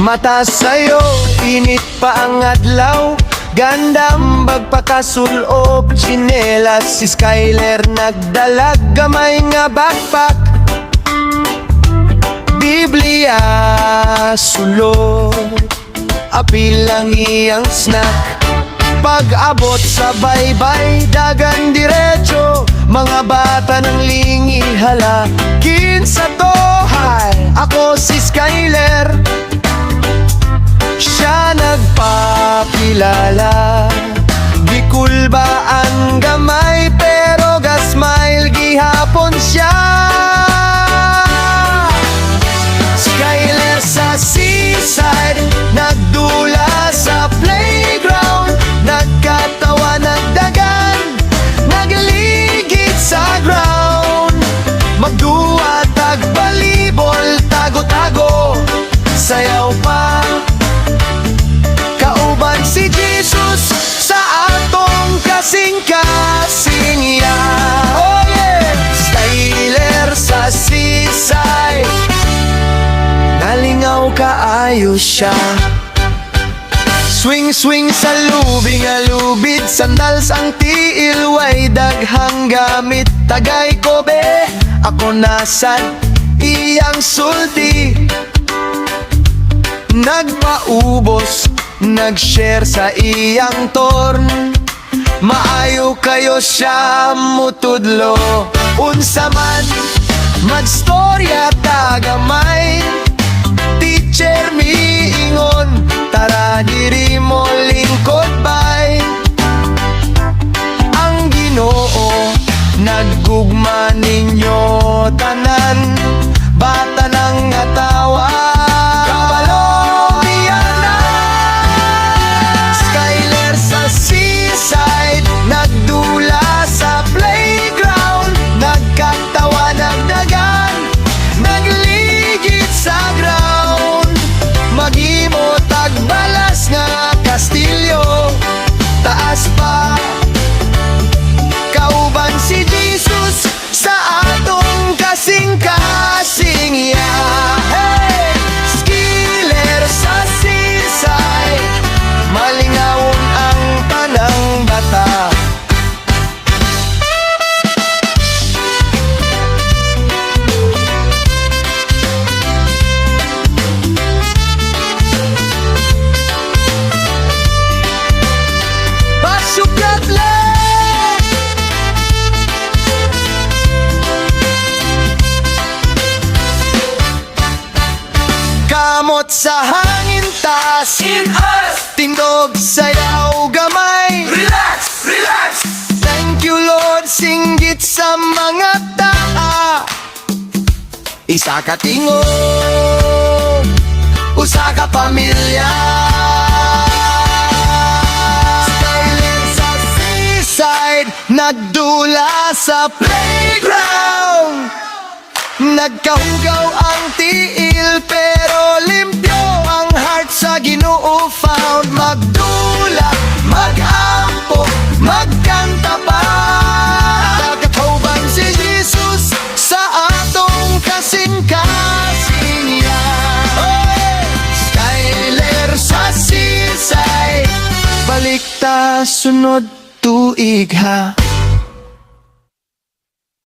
Mata sa'yo, init pa ang adlaw, gandam bagpakasulob, tsinelas. Si Skyler nagdalag gamay nga backpack, Biblia sulod, apil lang iyang snack. Pag-abot sa baybay, dagan diretso, mga bata ng lingi hala. Kinsa to, hi, ako si Skyler, siya nagpakilala. Di cool ba ang gamay, pero ga-smile gihapon siya. Skyler sa seaside, nagdula sa playground, nagkatawa, nagdagan, nagligid sa ground. Magduwa, tagbalibol, tago-tago, sayaw pa. Kauban si Jesus sa atong kasing-kasing ya. Oh yeah! Skyler sa seaside, nalingaw kaayo siya. Swing-swing sa lubing alubid, sandals ang tiil, way daghang gamit. Tagay ko be, ako nasad iyang sulti. Nagpaubos, nag-share sa iyang torn, maayo kayo siya mutudlo. Unsa man magstorya tagamay, teacher miingon, tara diri mo lingkod bay. Ang Ginoo naggugma ninyo tanan, bata nang atawa. Skyler sa seaside, nagdula sa playground, nagkatawa, nagdagan, nagligid sa ground. Maghimo tagbalas nga kastilyo, taas pa. Kauban si Jesus sa atong kasing-kasing ya. Hey! Skyler sa seaside, malingawon ang tanang bata. Kamot sa hangin taas, In us, tindog sayaw gamay. relax, relax. Thank you Lord, singgit sa mga taa. Isa ka tingog, usa ka pamilya. Skyler sa seaside, nagdula sa playground, nagkahugaw ang tiil, pero limpyo ang heart sa Ginoo found. Magdula, mag-ampo, magkanta pa. Nagkatauban si Jesus sa atong kasing-kasing ya. Oh, Skyler sa seaside, balik ta sunod tuig ha.